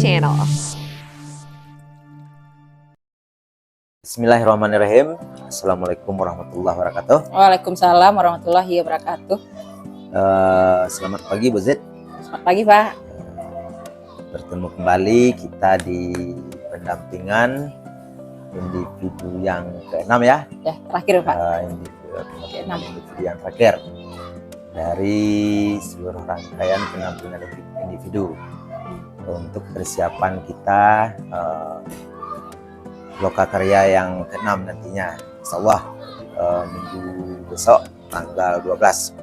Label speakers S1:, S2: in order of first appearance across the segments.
S1: channel.
S2: Bismillahirrahmanirrahim. Assalamualaikum warahmatullahi wabarakatuh.
S3: Waalaikumsalam warahmatullahi wabarakatuh.
S2: Selamat pagi Bu Z.
S3: Selamat pagi Pak.
S2: Bertemu kembali kita di pendampingan individu yang ke-6 ya.
S3: Ya, terakhir Pak.
S2: Individu yang terakhir dari seluruh rangkaian pendampingan individu untuk persiapan kita Lokakarya yang ke-6 nantinya, insyaallah minggu besok tanggal 12.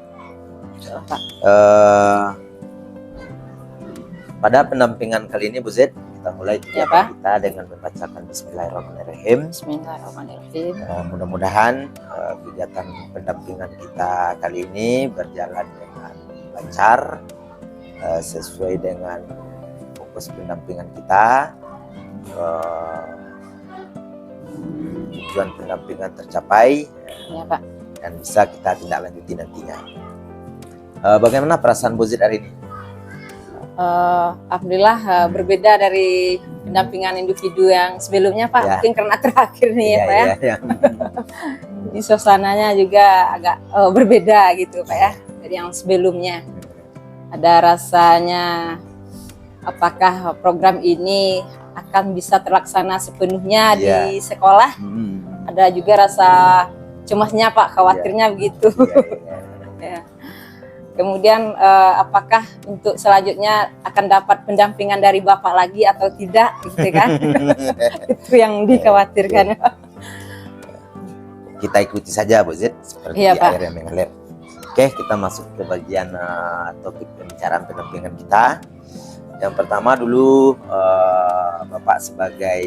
S2: Pada pendampingan kali ini Bu Z, kita mulai kegiatan kita dengan membacakan Bismillahirrahmanirrahim.
S3: Bismillahirrahmanirrahim.
S2: Mudah-mudahan kegiatan pendampingan kita kali ini berjalan dengan lancar, sesuai dengan fokus pendampingan kita. Tujuan pendampingan tercapai
S3: Ya Pak.
S2: dan bisa kita tindak lanjuti nantinya. Bagaimana perasaan Bu Z hari ini?
S3: Alhamdulillah berbeda dari pendampingan individu yang sebelumnya Pak.
S2: Ya.
S3: Mungkin karena terakhir nih ya Pak ya. Jadi suasananya juga agak berbeda gitu Pak ya dari yang sebelumnya. Ada rasanya apakah program ini akan bisa terlaksana sepenuhnya di sekolah. Ada juga rasa cemasnya Pak, khawatirnya begitu. Ya. Kemudian apakah untuk selanjutnya akan dapat pendampingan dari Bapak lagi atau tidak gitu kan. Itu yang dikhawatirkan.
S2: Kita ikuti saja Bu Z, seperti air yang mengalir. Oke, kita masuk ke bagian topik pembicaraan pendampingan kita. Yang pertama dulu, Bapak sebagai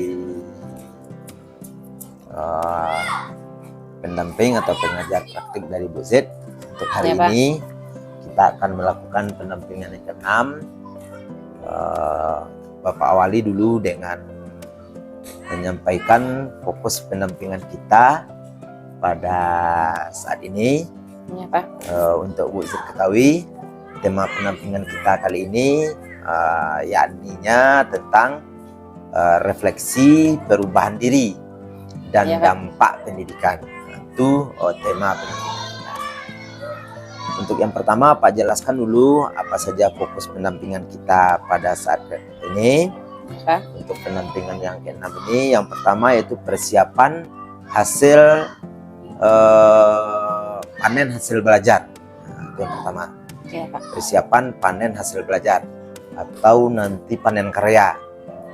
S2: pendamping atau pengajar praktik dari Bu Z, untuk hari ini kita akan melakukan pendampingan yang ke-6. Bapak awali dulu dengan menyampaikan fokus pendampingan kita pada saat ini.
S3: Ya, Pak.
S2: Untuk Bu Z ketahui, tema pendampingan kita kali ini yakninya tentang refleksi perubahan diri dan dampak pendidikan. Itu tema pendampingan kita. Untuk yang pertama, Pak jelaskan dulu apa saja fokus pendampingan kita pada saat ini. Untuk pendampingan yang ke-6 ini, yang pertama yaitu persiapan hasil panen hasil belajar. Itu yang pertama.
S3: Ya, Pak.
S2: Persiapan panen hasil belajar atau nanti panen karya,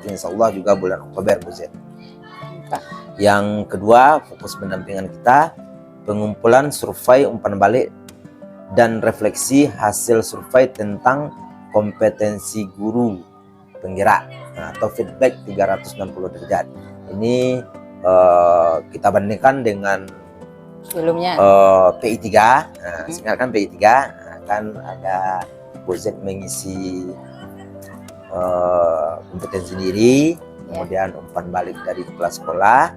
S2: insya Allah juga bulan Oktober Bu Z. Yang kedua, fokus pendampingan kita pengumpulan survei umpan balik dan refleksi hasil survei tentang kompetensi guru penggerak atau feedback 360 derajat. Ini kita bandingkan dengan
S3: sebelumnya
S2: PI3. Singkatkan PI3, kan ada Bu Z mengisi kompetensi diri, kemudian umpan balik dari kepala sekolah,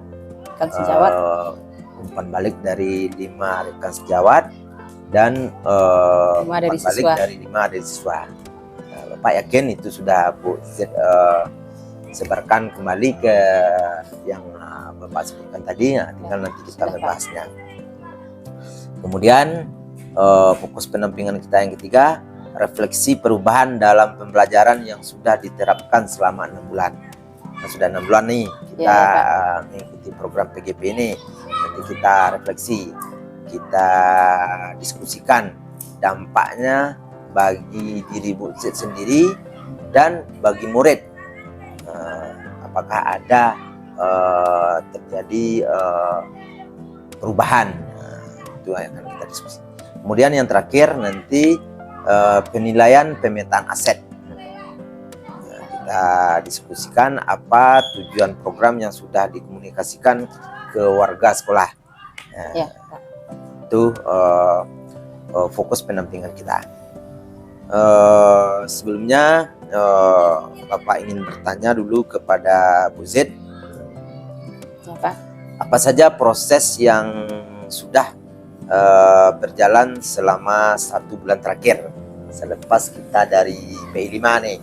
S2: umpan balik dari 5 rekan sejawat, dan umpan balik dari 5 dari siswa. Bapak yakin itu sudah Bu Z sebarkan kembali ke yang Bapak sebutkan tadi, tinggal nanti kita membahasnya. Kemudian fokus pendampingan kita yang ketiga, refleksi perubahan dalam pembelajaran yang sudah diterapkan selama 6 bulan. Nah, sudah 6 bulan nih kita mengikuti program PGP ini. Nanti kita refleksi, kita diskusikan dampaknya bagi diri Bu Z sendiri dan bagi murid. Apakah ada terjadi perubahan? Itu yang akan kita diskusi. Kemudian yang terakhir nanti penilaian pemetaan aset. Kita diskusikan apa tujuan program yang sudah dikomunikasikan ke warga sekolah. Itu fokus pendampingan kita. Sebelumnya Bapak ingin bertanya dulu kepada Bu Z. Apa saja proses yang sudah berjalan selama 1 bulan terakhir selepas kita dari PI5 nih.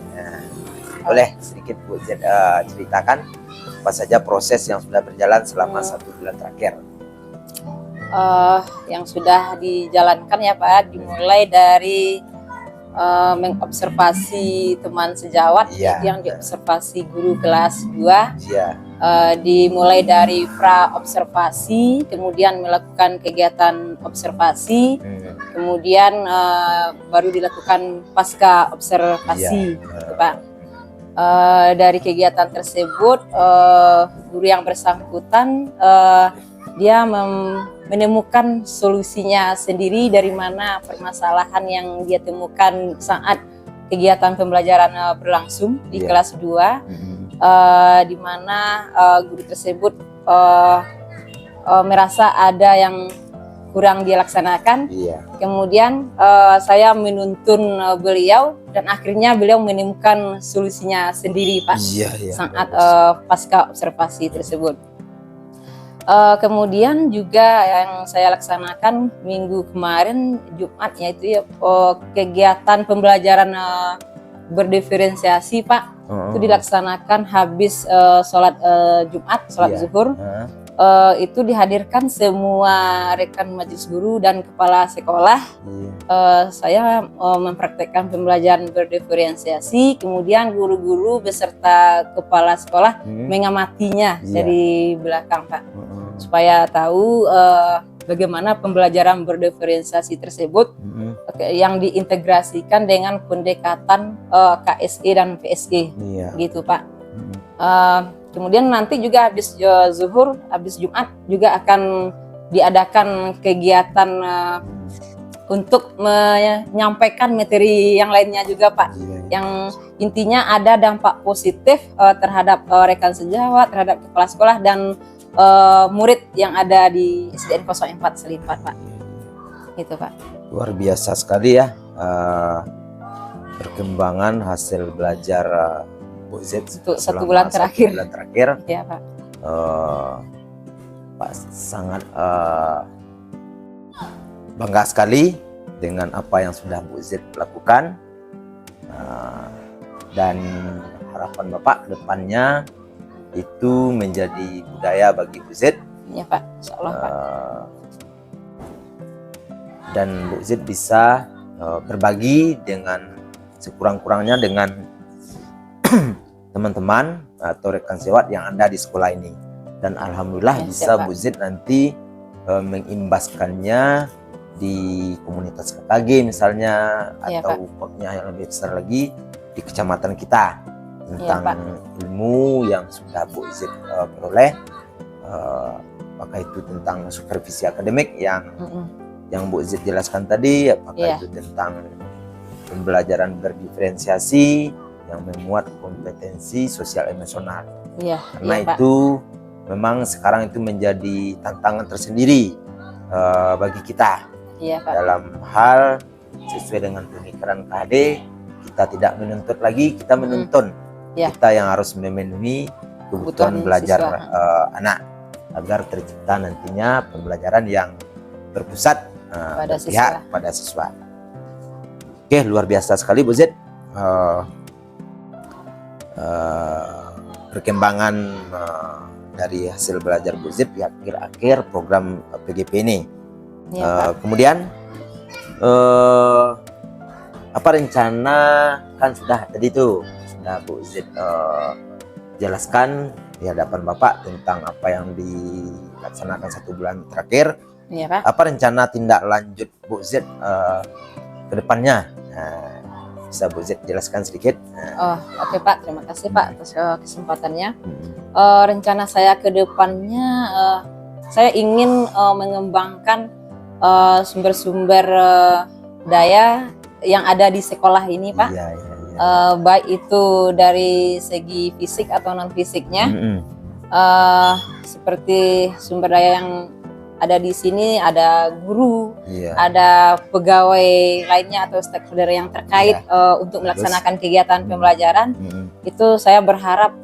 S2: Boleh sedikit Bu Z ceritakan apa saja proses yang sudah berjalan selama 1 bulan terakhir?
S3: Yang sudah dijalankan ya Pak, dimulai dari mengobservasi teman sejawat,
S2: Iya.
S3: yang diobservasi guru kelas 2.
S2: Iya.
S3: Dimulai dari pra observasi, kemudian melakukan kegiatan observasi, kemudian baru dilakukan pasca observasi, gitu, Pak. Dari kegiatan tersebut, guru yang bersangkutan dia menemukan solusinya sendiri dari mana permasalahan yang dia temukan saat kegiatan pembelajaran berlangsung di kelas 2, di mana guru tersebut merasa ada yang kurang dia laksanakan. Kemudian saya menuntun beliau dan akhirnya beliau menemukan solusinya sendiri, Pak, saat pasca observasi tersebut. Kemudian juga yang saya laksanakan minggu kemarin Jumat, yaitu kegiatan pembelajaran berdiferensiasi, Pak. Itu dilaksanakan habis sholat Jumat, sholat zuhur. Itu dihadirkan semua rekan majelis guru dan kepala sekolah. Saya mempraktekkan pembelajaran berdiferensiasi, kemudian guru-guru beserta kepala sekolah mengamatinya dari belakang, Pak, supaya tahu bagaimana pembelajaran berdiferensiasi tersebut yang diintegrasikan dengan pendekatan KSE dan PSE, gitu, Pak. Kemudian nanti juga habis zuhur, habis Jumat juga akan diadakan kegiatan untuk menyampaikan materi yang lainnya juga, Pak. Yang intinya ada dampak positif terhadap rekan sejawat, terhadap kepala sekolah dan murid yang ada di SDN 04 Selimpat, Pak. Itu, Pak.
S2: Luar biasa sekali ya perkembangan hasil belajar Bu Z
S3: untuk 1 bulan terakhir. Ya, Pak.
S2: Pak sangat bangga sekali dengan apa yang sudah Bu Z lakukan, dan harapan Bapak ke depannya itu menjadi budaya bagi Bu Z.
S3: Ya, Pak. Insya Allah, Pak.
S2: Dan Bu Z bisa berbagi dengan sekurang-kurangnya dengan teman-teman atau rekan sejawat yang ada di sekolah ini, dan alhamdulillah bisa Bu Z nanti mengimbaskannya di komunitas KKG misalnya, atau pokoknya yang lebih besar lagi di kecamatan kita tentang ilmu yang sudah Bu Z peroleh, apakah itu tentang supervisi akademik yang Bu Z jelaskan tadi, apakah itu tentang pembelajaran berdiferensiasi yang memuat kompetensi sosial emosional. Karena itu memang sekarang itu menjadi tantangan tersendiri bagi kita dalam hal sesuai dengan pemikiran KHD. Kita tidak menuntut lagi, kita menuntun. Kita yang harus memenuhi kebutuhan belajar anak agar tercipta nantinya pembelajaran yang berpusat pada siswa. Oke, luar biasa sekali Bu Z. Perkembangan dari hasil belajar Bu Z di akhir-akhir program PGP ini. Kemudian apa rencana, kan sudah tadi tuh sudah Bu Z jelaskan di hadapan Bapak tentang apa yang dilaksanakan 1 bulan terakhir. Apa rencana tindak lanjut Bu Z ke depannya? Bisa Bu Z jelaskan sedikit?
S3: Oke, Pak, terima kasih Pak atas kesempatannya. Rencana saya ke depannya, saya ingin mengembangkan sumber-sumber daya yang ada di sekolah ini, Pak. Baik itu dari segi fisik atau non fisiknya, seperti sumber daya yang ada di sini, ada guru, ada pegawai lainnya atau stakeholder yang terkait untuk melaksanakan kegiatan pembelajaran. Itu saya berharap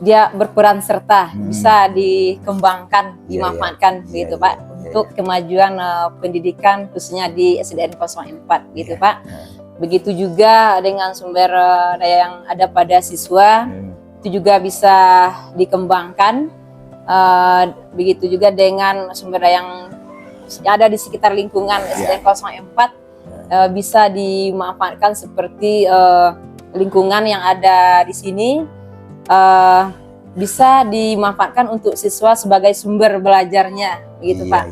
S3: dia berperan serta, bisa dikembangkan, dimanfaatkan, gitu Pak, untuk kemajuan pendidikan khususnya di SDN 04, gitu Pak. Begitu juga dengan sumber daya yang ada pada siswa, itu juga bisa dikembangkan. Begitu juga dengan sumber daya yang ada di sekitar lingkungan SDN 04 bisa dimanfaatkan seperti lingkungan yang ada di sini bisa dimanfaatkan untuk siswa sebagai sumber belajarnya, begitu Pak.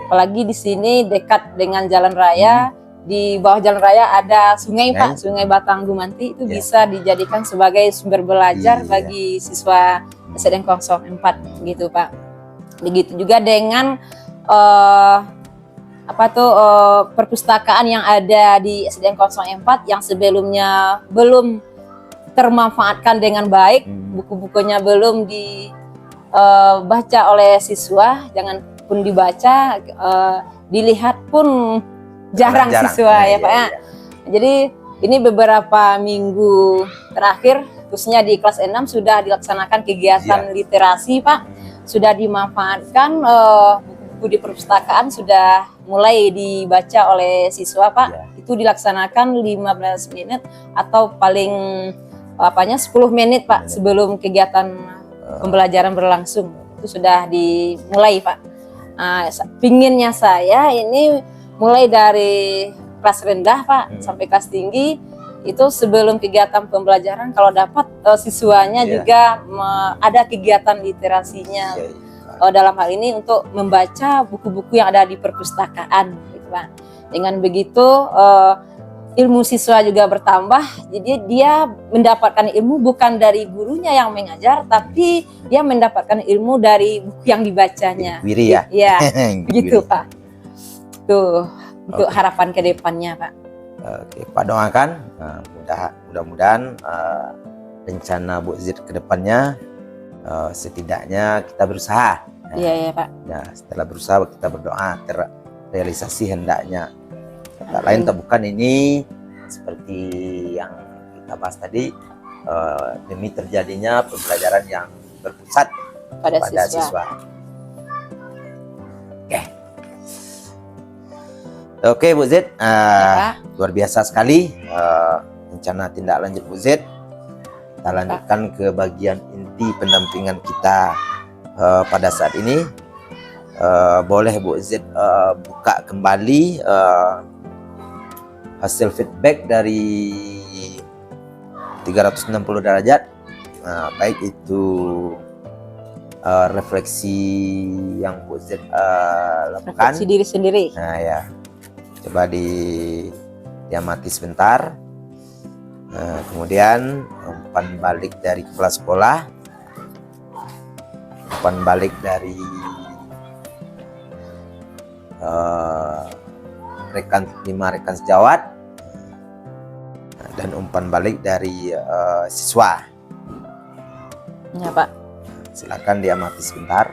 S3: Apalagi di sini dekat dengan jalan raya. Di bawah jalan raya ada sungai Pak, Sungai Batang Gumanti, itu bisa dijadikan sebagai sumber belajar bagi siswa SDN 04 gitu Pak. Begitu juga dengan perpustakaan yang ada di SDN 04 yang sebelumnya belum termanfaatkan dengan baik, buku-bukunya belum dibaca oleh siswa, jangan pun dibaca, dilihat pun jarang siswa ya Pak ya. Jadi ini beberapa minggu terakhir khususnya di kelas 6 sudah dilaksanakan kegiatan literasi Pak. Sudah dimanfaatkan buku-buku di perpustakaan sudah mulai dibaca oleh siswa Pak. Itu dilaksanakan 15 menit atau paling 10 menit Pak sebelum kegiatan pembelajaran berlangsung. Itu sudah dimulai Pak. Pinginnya saya ini mulai dari kelas rendah Pak sampai kelas tinggi itu sebelum kegiatan pembelajaran kalau dapat siswanya juga ada kegiatan literasinya dalam hal ini untuk membaca buku-buku yang ada di perpustakaan gitu Pak. Dengan begitu ilmu siswa juga bertambah, jadi dia mendapatkan ilmu bukan dari gurunya yang mengajar, tapi dia mendapatkan ilmu dari buku yang dibacanya.
S2: Wiri ya?
S3: Iya, begitu Pak. Tuh, untuk harapan ke depannya Pak.
S2: Oke, Pak doakan mudah-mudahan rencana Bu Zid ke depannya setidaknya kita berusaha.
S3: Iya Pak.
S2: Nah, setelah berusaha kita berdoa terrealisasi hendaknya. Tak lain tak bukan ini seperti yang kita bahas tadi demi terjadinya pembelajaran yang berpusat pada siswa. Oke Bu Zid, luar biasa sekali rencana tindak lanjut Bu Zid. Kita lanjutkan ke bagian inti pendampingan kita pada saat ini. Boleh Bu Zid buka kembali hasil feedback dari 360 derajat, baik itu refleksi yang Bu Zid lakukan.
S3: Refleksi diri sendiri.
S2: Nah ya. Coba diamati sebentar. Kemudian umpan balik dari kepala sekolah, umpan balik dari lima rekan sejawat, dan umpan balik dari siswa.
S3: Ya Pak.
S2: Silakan diamati sebentar.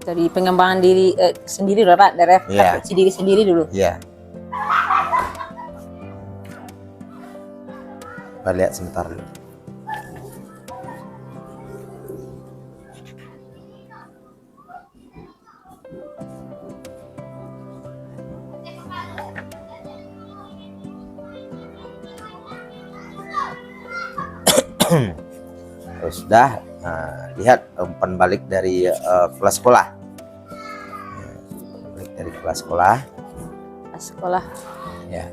S3: Dari pengembangan diri sendiri dulu Pak, dari refleksi diri sendiri dulu.
S2: Iya. Kita lihat sebentar dulu. Sudah. Lihat umpan balik dari kelas sekolah. Balik dari kelas sekolah.
S3: Sekolah.
S2: Ya.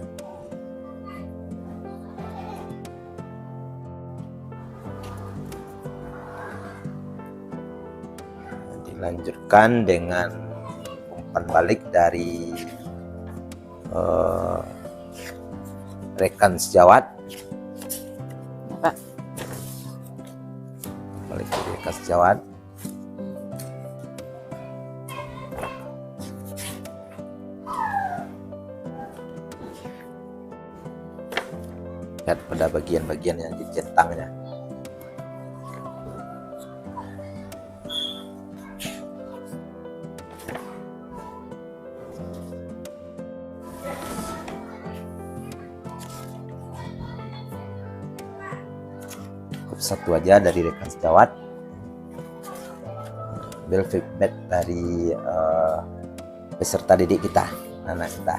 S2: Dilanjutkan dengan umpan balik dari rekan sejawat.
S3: Pak.
S2: Balik dari rekan sejawat. Lihat pada bagian-bagian yang dicentangnya. Satu aja dari rekan sejawat. Ambil feedback dari peserta didik kita, anak kita.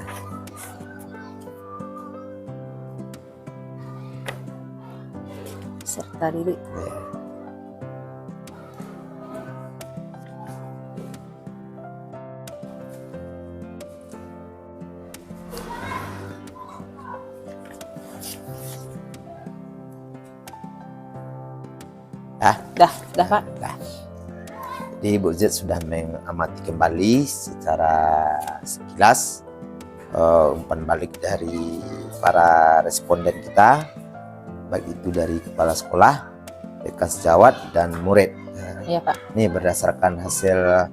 S3: Peserta didik.
S2: Ya.
S3: Dah Pak.
S2: Nah, jadi Bu Z sudah mengamati kembali secara sekilas umpan balik dari para responden kita, baik itu dari kepala sekolah, rekan sejawat, dan murid.
S3: Iya Pak.
S2: Ini berdasarkan hasil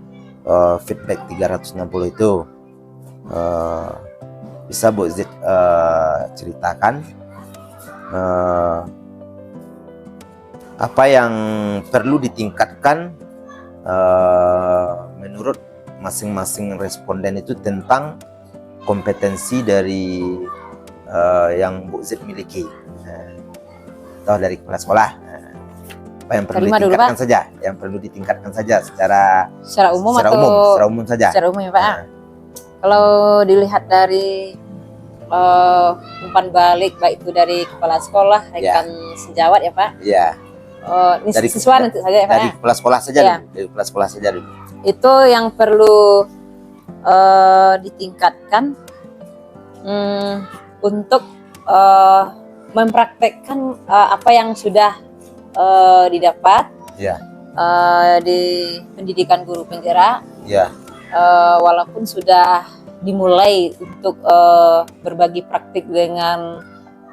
S2: feedback 360 itu, bisa Bu Z ceritakan apa yang perlu ditingkatkan menurut masing-masing responden itu tentang kompetensi dari yang Bu Z miliki, atau dari kepala sekolah. Apa yang perlu ditingkatkan saja, yang perlu ditingkatkan saja secara
S3: umum
S2: secara
S3: atau
S2: umum saja.
S3: Secara umum ya Pak. Kalau dilihat dari umpan balik baik itu dari kepala sekolah, rekan sejawat ya Pak.
S2: Iya.
S3: Ini siswa nanti saja ya Pak.
S2: Dari kepala sekolah saja
S3: ya.
S2: dulu. Dari kepala sekolah saja dulu.
S3: Itu yang perlu ditingkatkan untuk mempraktekkan apa yang sudah didapat
S2: Ya.
S3: di pendidikan guru penggerak.
S2: Ya.
S3: Walaupun sudah dimulai untuk berbagi praktik dengan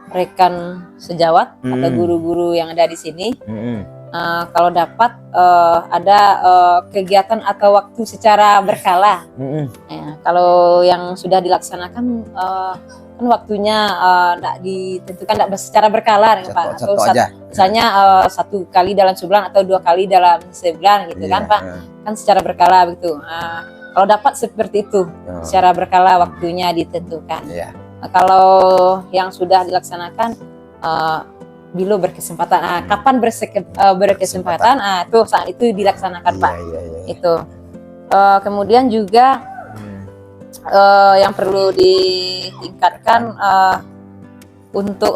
S3: rekan sejawat atau guru-guru yang ada di sini. Kalau dapat ada kegiatan atau waktu secara berkala. Ya, kalau yang sudah dilaksanakan kan waktunya tidak ditentukan, tidak secara berkala nih, Pak. Atau misalnya 1 kali dalam sebulan atau 2 kali dalam sebulan gitu kan Pak. Kan secara berkala begitu. Kalau dapat seperti itu, secara berkala waktunya ditentukan. Kalau yang sudah dilaksanakan bila berkesempatan, kapan berkesempatan, itu saat itu dilaksanakan Pak. Itu kemudian juga yang perlu ditingkatkan untuk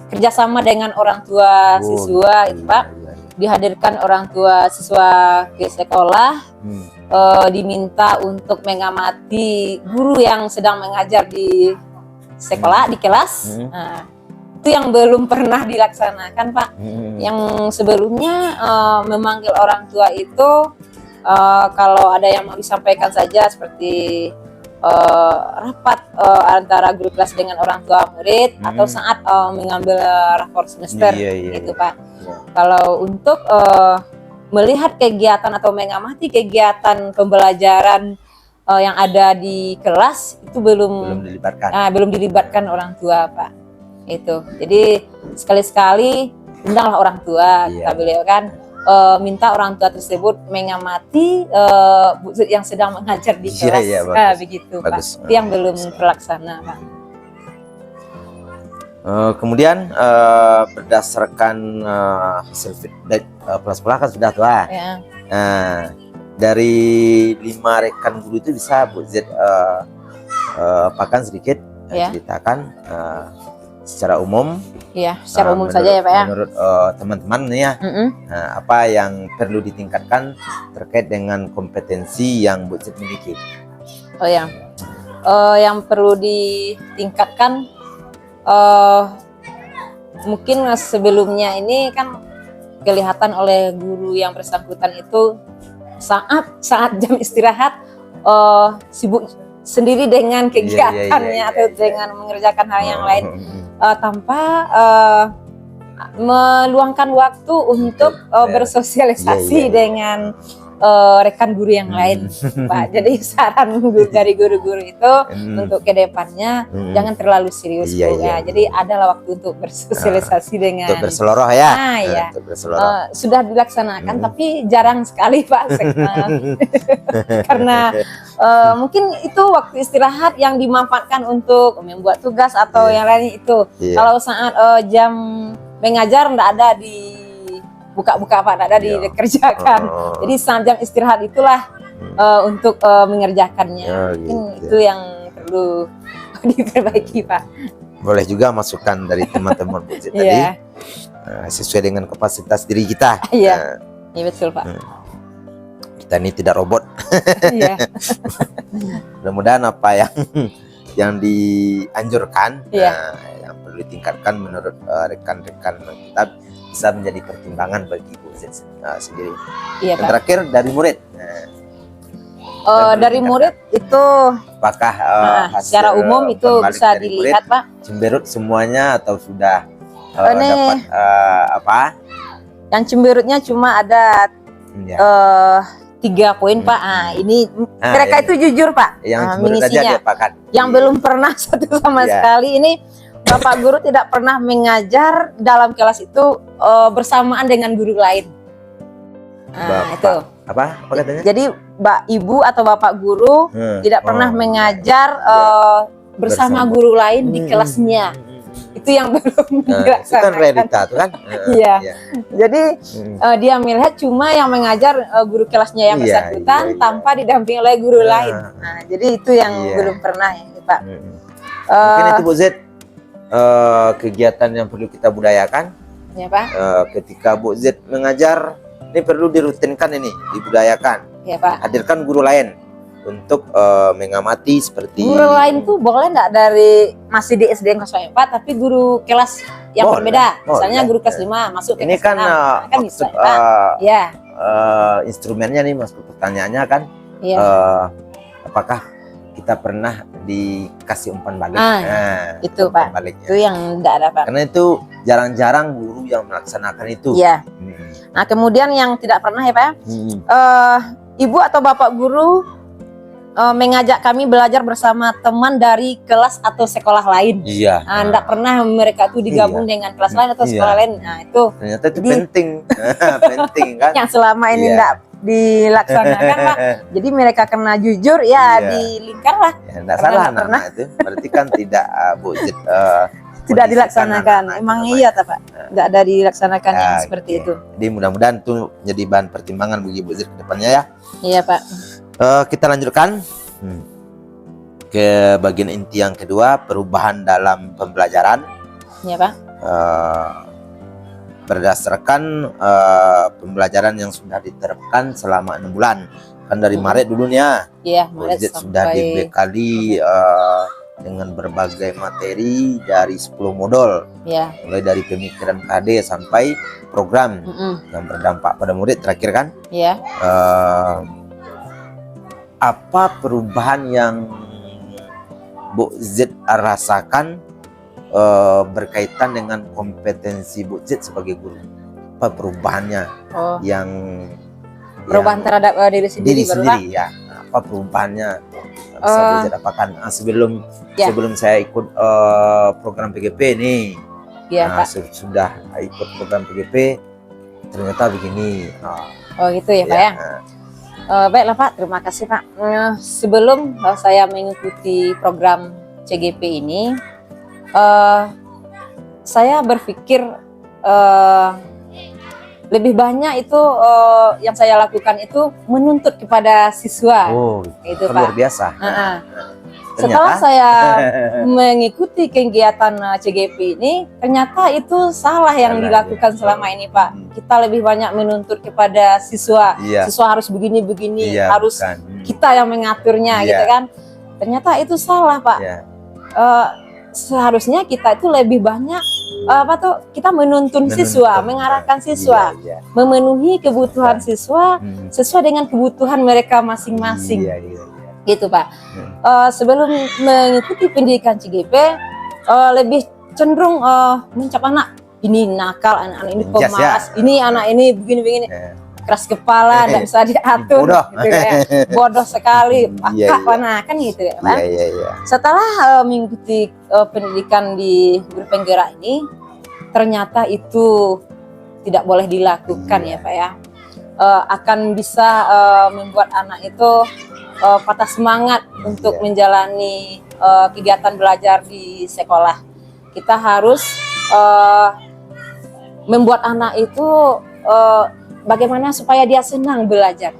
S3: kerjasama dengan orang tua siswa itu Pak. Dihadirkan orang tua siswa ke sekolah, diminta untuk mengamati guru yang sedang mengajar di sekolah, di kelas. Itu yang belum pernah dilaksanakan Pak. Yang sebelumnya memanggil orang tua itu kalau ada yang mau disampaikan saja seperti rapat antara guru kelas dengan orang tua murid, atau saat mengambil rapor semester gitu Pak. Kalau untuk melihat kegiatan atau mengamati kegiatan pembelajaran yang ada di kelas itu belum dilibatkan orang tua Pak. Itu jadi sekali-sekali undanglah orang tua, kita beliau kan minta orang tua tersebut mengamati yang sedang mengajar di kelas. Begitu
S2: bagus.
S3: Pak. Itu yang belum terlaksana Pak.
S2: Kemudian berdasarkan hasil feedback kepala sekolah kan sudah tua. Dari 5 rekan guru itu bisa Bu Z apakan sedikit ceritakan secara umum.
S3: Secara umum saja ya Pak ya.
S2: Menurut teman-teman ya, apa yang perlu ditingkatkan terkait dengan kompetensi yang Bu Z miliki?
S3: Yang perlu ditingkatkan mungkin sebelumnya ini kan kelihatan oleh guru yang bersangkutan itu saat jam istirahat sibuk sendiri dengan kegiatannya atau dengan mengerjakan hal yang lain tanpa meluangkan waktu untuk bersosialisasi dengan rekan guru yang lain Pak. Jadi saran dari guru-guru itu untuk kedepannya jangan terlalu serius jadi adalah waktu untuk bersosialisasi dengan
S2: untuk berseloroh ya.
S3: Untuk berseloroh. Sudah dilaksanakan tapi jarang sekali Pak karena mungkin itu waktu istirahat yang dimanfaatkan untuk membuat tugas atau yang lain itu. Kalau saat jam mengajar tidak ada di buka-buka Pak, tidak ada dikerjakan. Jadi saat jam istirahat itulah untuk mengerjakannya.
S2: Oh,
S3: Mungkin
S2: gitu.
S3: itu yang perlu diperbaiki, Pak.
S2: Boleh juga masukan dari teman-teman Bu Z tadi,
S3: Iya,
S2: sesuai dengan kapasitas diri kita.
S3: iya, iya betul, Pak.
S2: Kita ini tidak robot.
S3: Iya,
S2: Mudah-mudahan apa yang dianjurkan,
S3: Iya.
S2: yang perlu ditingkatkan menurut rekan-rekan kita bisa menjadi pertimbangan bagi Bu Z sendiri.
S3: iya,
S2: Yang
S3: Pak.
S2: terakhir dari murid.
S3: Dari murid itu
S2: Apakah hasil
S3: secara umum itu
S2: pembalik
S3: bisa
S2: dari
S3: dilihat, Pak.
S2: murid cemberut semuanya atau sudah
S3: Ini
S2: dapat apa?
S3: yang cemberutnya cuma ada
S2: Ya.
S3: 3 poin, Pak. Ini mereka
S2: ini
S3: itu jujur, Pak,
S2: yang cemberut aja
S3: mengisinya.
S2: diapakan?
S3: Yang belum pernah satu sama
S2: Iya.
S3: sekali ini Bapak guru tidak pernah mengajar dalam kelas itu bersamaan dengan guru lain.
S2: Bapak.
S3: Itu.
S2: Apa katanya?
S3: Jadi Mbak Ibu atau Bapak guru tidak pernah mengajar bersama guru lain di kelasnya. Itu yang belum
S2: Itu kan
S3: dilaksanakan.
S2: realita tuh kan.
S3: Iya. Jadi dia melihat cuma yang mengajar guru kelasnya yang
S2: Iya,
S3: bersangkutan
S2: iya.
S3: tanpa didampingi oleh guru lain. Nah, jadi itu yang
S2: Iya.
S3: belum pernah ya, Pak.
S2: Mungkin itu Bu Z kegiatan yang perlu kita budayakan.
S3: Ya, Pak.
S2: Ketika Bu Z mengajar, ini perlu dirutinkan, ini dibudayakan.
S3: Ya, Pak.
S2: Hadirkan guru lain untuk mengamati seperti
S3: Guru lain tuh boleh nggak dari masih di SD kelas 4 tapi guru kelas yang
S2: Boleh,
S3: berbeda.
S2: boleh.
S3: Misalnya guru kelas 5 masuk ke
S2: ini
S3: kelas
S2: kan
S3: 6. Kan bisa,
S2: maksud
S3: ya, Pak. Ya,
S2: instrumennya nih, maksud pertanyaannya kan
S3: ya.
S2: apakah kita pernah dikasih umpan balik?
S3: Itu,
S2: umpan
S3: Pak.
S2: baliknya.
S3: Itu yang enggak ada, Pak.
S2: Karena itu jarang-jarang guru yang melaksanakan itu.
S3: Iya. Nah, kemudian yang tidak pernah ya, Pak. Ibu atau Bapak guru mengajak kami belajar bersama teman dari kelas atau sekolah lain.
S2: Iya.
S3: Enggak pernah mereka tuh digabung dengan kelas lain atau sekolah lain. Nah, itu
S2: Ternyata itu
S3: Jadi-
S2: penting. Penting kan?
S3: yang selama ini
S2: Iya.
S3: enggak dilaksanakan, Pak. Jadi mereka kena jujur ya
S2: Iya.
S3: dilingkar lah.
S2: Ya, enggak
S3: Karena
S2: salah
S3: nggak pernah.
S2: anak-anak itu. Berarti kan tidak Bu Z,
S3: Tidak
S2: kondisikan
S3: dilaksanakan.
S2: anak-anak
S3: Emang
S2: itu
S3: iya, Pak. Enggak ada dilaksanakan yang
S2: Ya,
S3: seperti
S2: oke.
S3: itu.
S2: Jadi mudah-mudahan itu menjadi bahan pertimbangan bagi Bu Z ke depannya ya.
S3: Iya, Pak.
S2: Kita lanjutkan ke bagian inti yang kedua, perubahan dalam pembelajaran.
S3: Iya, Pak.
S2: Berdasarkan pembelajaran yang sudah diterapkan selama 6 bulan. Kan dari Maret dulunya
S3: Iya,
S2: Bu
S3: Maret
S2: Z sudah
S3: sampai
S2: dibekali dengan berbagai materi dari 10 modul,
S3: ya.
S2: mulai dari pemikiran KD sampai program yang berdampak pada murid terakhir kan.
S3: Iya.
S2: Apa perubahan yang Bu Z rasakan berkaitan dengan kompetensi Bu Z sebagai guru? Apa perubahannya
S3: Oh,
S2: yang
S3: perubahan terhadap diri sendiri, baru, Pak?
S2: ya? Apa perubahannya bisa Bu Z dapatkan? Sebelum
S3: Ya.
S2: sebelum saya ikut program PGP nih,
S3: Iya, Pak.
S2: sudah ikut program PGP ternyata begini.
S3: Oh, gitu ya, Pak ya. Baiklah, Pak. Terima kasih, Pak. Sebelum saya mengikuti program CGP ini, saya berpikir lebih banyak itu yang saya lakukan itu menuntut kepada siswa.
S2: Oh,
S3: Itu,
S2: luar
S3: Pak.
S2: biasa.
S3: Setelah saya mengikuti kegiatan CGP ini, ternyata itu salah yang dilakukan selama ini, Pak. Kita lebih banyak menuntut kepada siswa.
S2: Iya.
S3: Siswa harus begini-begini,
S2: Iya,
S3: harus
S2: bukan.
S3: kita yang mengaturnya,
S2: Iya.
S3: gitu kan. Ternyata itu salah, Pak.
S2: Iya.
S3: Seharusnya kita itu lebih banyak kita menuntun siswa, mengarahkan siswa,
S2: Iya, iya.
S3: memenuhi kebutuhan siswa sesuai dengan kebutuhan mereka masing-masing.
S2: Iya, iya, iya.
S3: Gitu, Pak. Sebelum mengikuti pendidikan CGP, lebih cenderung mencap anak ini nakal, anak ini
S2: Menjas,
S3: pemalas,
S2: ya.
S3: ini anak ini begini-begini, keras kepala, tidak bisa diatur,
S2: Bodoh.
S3: gitu ya. Bodoh sekali,
S2: Iya,
S3: pakak,
S2: iya.
S3: kan gitu ya, Pak.
S2: Iya, iya, iya.
S3: Setelah mengikuti pendidikan di guru penggerak ini, ternyata itu tidak boleh dilakukan, ya, Pak ya. Akan bisa membuat anak itu patah semangat untuk menjalani kegiatan belajar di sekolah. Kita harus membuat anak itu bagaimana supaya dia senang belajar.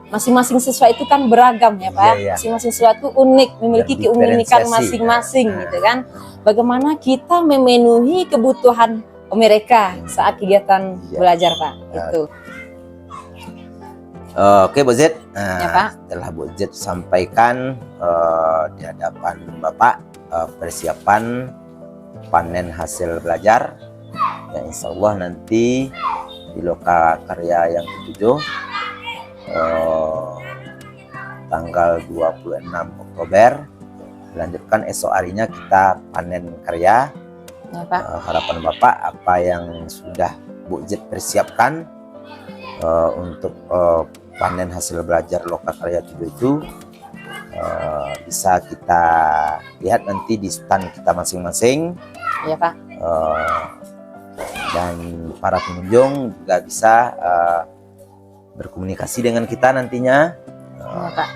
S3: masing-masing siswa itu kan beragam ya Pak.
S2: Iya.
S3: Masing-masing siswa itu unik, memiliki
S2: Dan
S3: keunikan
S2: diferensiasi.
S3: masing-masing gitu kan. Bagaimana kita memenuhi kebutuhan mereka saat kegiatan
S2: Iya.
S3: belajar Pak.
S2: Ya.
S3: Itu.
S2: Oke Bu Z,
S3: Ya, Pak.
S2: setelah Bu Z sampaikan di hadapan Bapak persiapan panen hasil belajar, ya insya Allah nanti di Loka Karya yang ke-7 tanggal 26 Oktober, dilanjutkan esok harinya kita panen karya.
S3: Ya Pak.
S2: Harapan Bapak apa yang sudah Bu Z persiapkan untuk panen hasil belajar Loka Karya 7 itu bisa kita lihat nanti di stand kita masing-masing,
S3: Ya Pak.
S2: dan para pengunjung juga bisa berkomunikasi dengan kita nantinya,
S3: Ya Pak.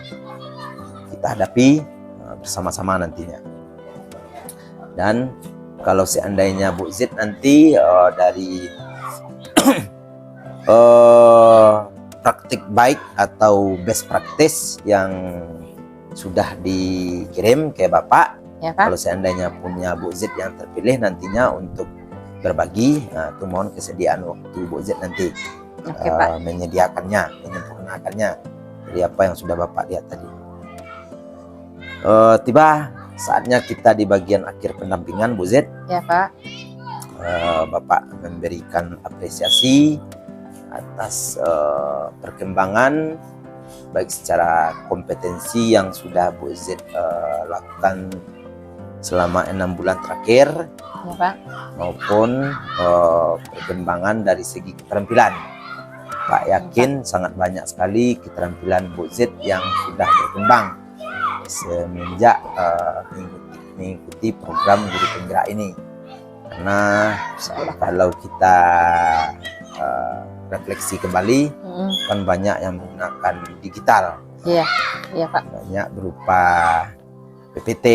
S2: kita hadapi bersama-sama nantinya. Dan kalau seandainya Bu Z nanti dari praktik baik atau best practice yang sudah dikirim ke Bapak,
S3: Ya Pak.
S2: kalau seandainya punya Bu Z yang terpilih nantinya untuk berbagi, itu mohon kesediaan waktu Bu Z nanti
S3: Oke Pak.
S2: menyempurnakannya dari apa yang sudah Bapak lihat tadi. Tiba saatnya kita di bagian akhir pendampingan Bu Z.
S3: Ya Pak.
S2: Bapak memberikan apresiasi atas perkembangan baik secara kompetensi yang sudah Bu Z lakukan selama 6 bulan terakhir,
S3: Ya Pak.
S2: maupun perkembangan dari segi keterampilan. Pak yakin sangat banyak sekali keterampilan Bu Z yang sudah berkembang semenjak mengikuti program guru penggerak ini. Karena kalau kita refleksi kembali, kan banyak yang menggunakan digital,
S3: Iya. Iya Pak.
S2: banyak berupa PPT,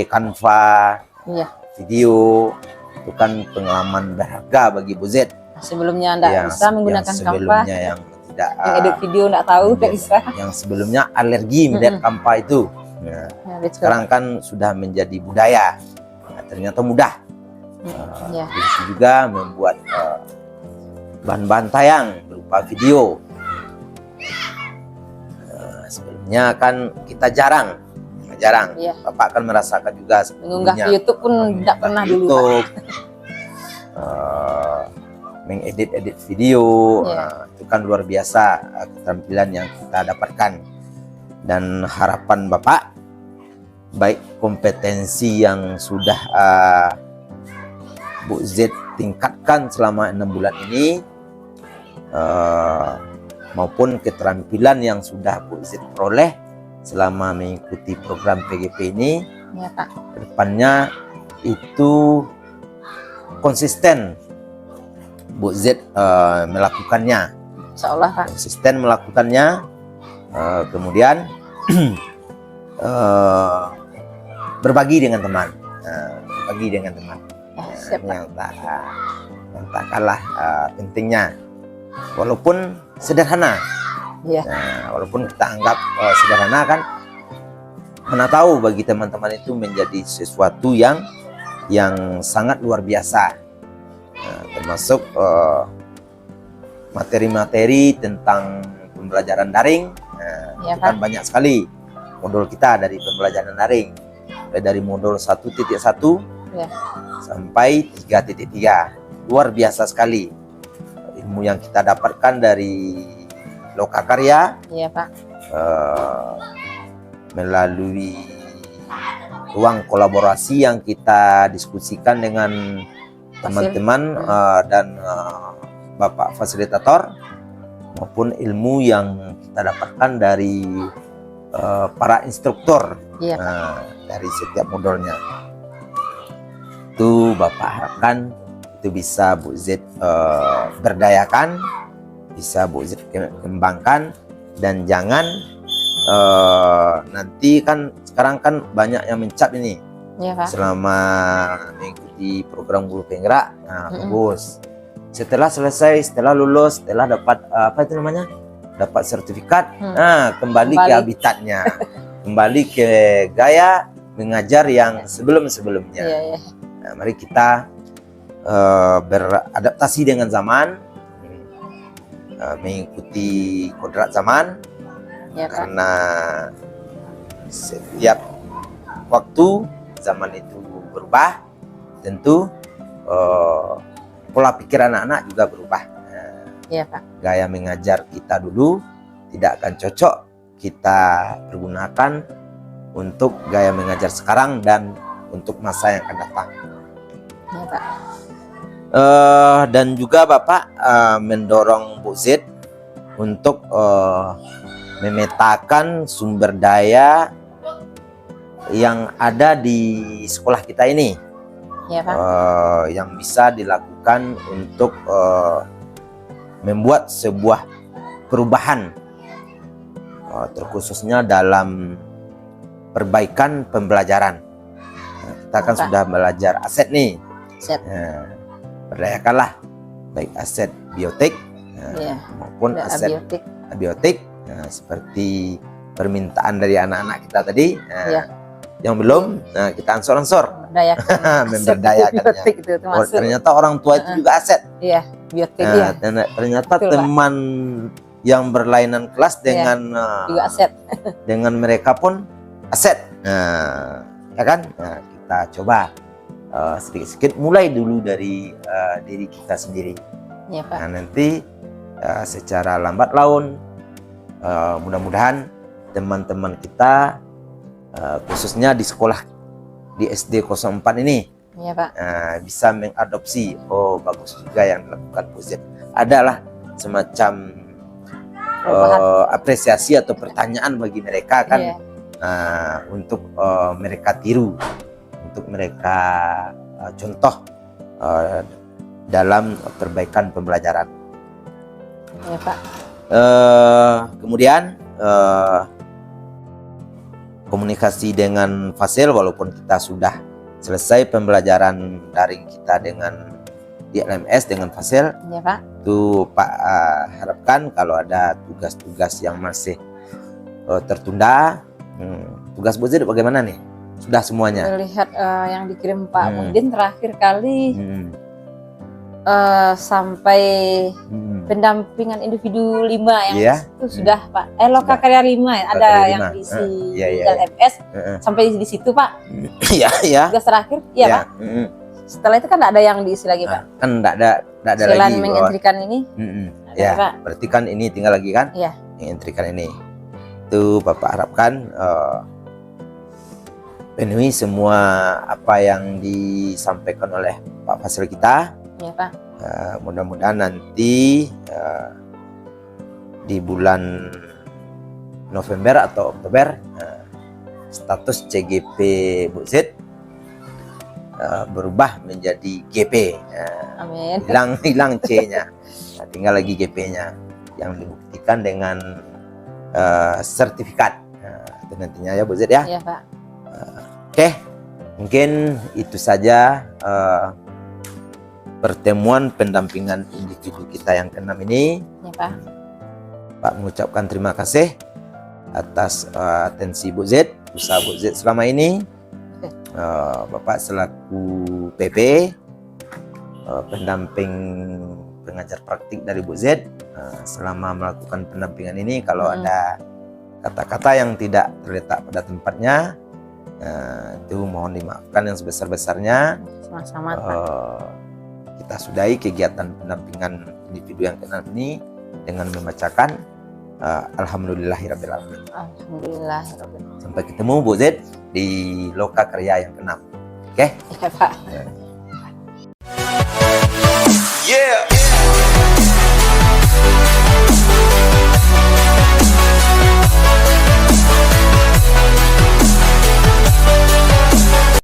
S2: Canva,
S3: Iya.
S2: video. Itu kan pengalaman berharga bagi Bu Z.
S3: Sebelumnya Anda bisa menggunakan Canva.
S2: sebelumnya yang tidak
S3: Yang edit video nggak tahu nggak bisa.
S2: yang sebelumnya alergi melihat Canva itu. Nah,
S3: Ya, betul.
S2: sekarang kan sudah menjadi budaya. Nah, ternyata mudah.
S3: Ya.
S2: Bisa juga membuat bahan-bahan tayang berupa video. Sebelumnya kan kita jarang.
S3: Iya.
S2: Bapak kan merasakan juga
S3: Mengunggah
S2: sebelumnya
S3: ke YouTube pun tidak pernah dulu Pak.
S2: YouTube, mengedit video.
S3: Iya.
S2: Itu kan luar biasa keterampilan yang kita dapatkan. Dan harapan Bapak, baik kompetensi yang sudah Bu Z tingkatkan selama 6 bulan ini, maupun keterampilan yang sudah Bu Z peroleh selama mengikuti program PGP ini,
S3: Ya Pak.
S2: kedepannya itu konsisten Bu Z melakukannya,
S3: Insya Allah Pak.
S2: konsisten melakukannya, kemudian berbagi dengan teman, berbagi dengan teman.
S3: Ya, siap Pak.
S2: Yang tak kalah pentingnya, walaupun sederhana.
S3: Iya.
S2: Nah, walaupun kita anggap sederhana, kan mana tahu bagi teman-teman itu menjadi sesuatu yang sangat luar biasa. Termasuk materi-materi tentang pembelajaran daring.
S3: Ya,
S2: Itu kan banyak sekali modul kita dari pembelajaran daring, mulai dari modul 1.1
S3: Ya.
S2: sampai 3.3. Luar biasa sekali ilmu yang kita dapatkan dari Loka Karya,
S3: Iya Pak.
S2: melalui ruang kolaborasi yang kita diskusikan dengan teman-teman dan Bapak fasilitator, maupun ilmu yang kita dapatkan dari para instruktur
S3: Iya Pak.
S2: dari setiap modulnya. Itu Bapak harapkan itu bisa Bu Z berdayakan, bisa Bu Z kembangkan, dan jangan nanti kan sekarang kan banyak yang mencap ini
S3: Iya Pak.
S2: selama mengikuti program guru penggerak. Nah, bagus. Setelah selesai, setelah lulus, setelah dapat apa itu namanya, dapat sertifikat, kembali ke
S3: Kembali.
S2: habitatnya, kembali ke gaya mengajar yang sebelum-sebelumnya.
S3: Iya, iya.
S2: Nah, mari kita beradaptasi dengan zaman, mengikuti kodrat zaman,
S3: Iya, Pak.
S2: karena setiap waktu zaman itu berubah, tentu pola pikir anak-anak juga berubah.
S3: Iya, Pak.
S2: Gaya mengajar kita dulu tidak akan cocok kita pergunakan untuk gaya mengajar sekarang dan untuk masa yang akan datang.
S3: Iya, Pak.
S2: Dan juga Bapak mendorong Bu Z untuk memetakan sumber daya yang ada di sekolah kita ini,
S3: Iya, Pak.
S2: yang bisa dilakukan untuk membuat sebuah perubahan, terkhususnya dalam perbaikan pembelajaran. Nah, kita kan
S3: Pak.
S2: sudah belajar aset nih.
S3: Set.
S2: Nah, berdayakanlah baik aset biotik
S3: Iya.
S2: maupun
S3: Ada
S2: aset
S3: abiotik.
S2: abiotik, seperti permintaan dari anak-anak kita tadi.
S3: Iya.
S2: Yang belum, kita ansor-ansor
S3: Memberdayakan.
S2: memberdayakannya.
S3: Biotik itu
S2: Oh,
S3: termasuk.
S2: ternyata orang tua itu juga aset.
S3: Iya, biotik
S2: Nah,
S3: ya.
S2: ternyata
S3: Betul, Pak.
S2: teman yang berlainan kelas dengan
S3: Juga aset.
S2: dengan mereka pun aset. Nah, ya kan? Nah, kita coba sedikit-sedikit mulai dulu dari diri kita sendiri.
S3: Iya, Pak.
S2: Nah, nanti secara lambat laun mudah-mudahan teman-teman kita khususnya di sekolah di SD 04 ini
S3: Iya, Pak.
S2: bisa mengadopsi, oh bagus juga yang dilakukan Bu Z. Adalah semacam apresiasi atau pertanyaan bagi mereka kan,
S3: Iya.
S2: untuk mereka tiru, untuk mereka contoh dalam perbaikan pembelajaran.
S3: Iya, Pak.
S2: Kemudian komunikasi dengan Fasil, walaupun kita sudah selesai pembelajaran daring kita dengan di LMS dengan Fasil,
S3: Iya, Pak.
S2: itu Pak harapkan kalau ada tugas-tugas yang masih tertunda, tugas Bu Z bagaimana nih? Sudah semuanya?
S3: Lihat yang dikirim Pak
S2: Hmm.
S3: Mudin terakhir kali
S2: Hmm.
S3: sampai
S2: Hmm.
S3: pendampingan individu 5 yang
S2: Iya.
S3: itu sudah Pak. Loka
S2: Sudah.
S3: karya 5 ya, ada
S2: Karya
S3: yang
S2: 5.
S3: diisi
S2: Iya, iya,
S3: di LMS
S2: Heeh.
S3: sampai di situ Pak.
S2: Iya, ya.
S3: Tugas terakhir, iya Pak. Setelah itu kan nggak ada yang diisi lagi Pak.
S2: Kan enggak ada
S3: Selain
S2: lagi.
S3: mengentrikan ini, ada,
S2: Ya,
S3: Pak.
S2: berarti kan ini tinggal lagi kan?
S3: Iya.
S2: Mengentrikan ini. Itu Bapak harapkan penuhi semua apa yang disampaikan oleh Pak Fasil kita.
S3: Iya Pak.
S2: Mudah-mudahan nanti di bulan November atau Oktober status CGP Bu Z berubah menjadi GP.
S3: Amin.
S2: Hilang C-nya. Nah, tinggal lagi GP-nya yang dibuktikan dengan sertifikat. Itu nantinya ya Bu Z ya.
S3: Iya Pak.
S2: Oke, mungkin itu saja pertemuan pendampingan individu kita yang ke-6 ini.
S3: Iya Pak.
S2: Pak mengucapkan terima kasih atas atensi Bu Z, usaha Bu Z selama ini. Bapak selaku PP, pendamping pengajar praktik dari Bu Z, selama melakukan pendampingan ini, kalau ada kata-kata yang tidak terletak pada tempatnya, itu mohon dimaafkan yang sebesar-besarnya.
S3: Sama-sama Pak.
S2: Kita sudahi kegiatan pendampingan individu yang ke-6 ini dengan membacakan Alhamdulillahirrahmanirrahim.
S3: Alhamdulillah.
S2: Sampai ketemu Bu Z di Loka Karya yang ke-6. Oke?
S3: Iya Pak.
S2: Yeah.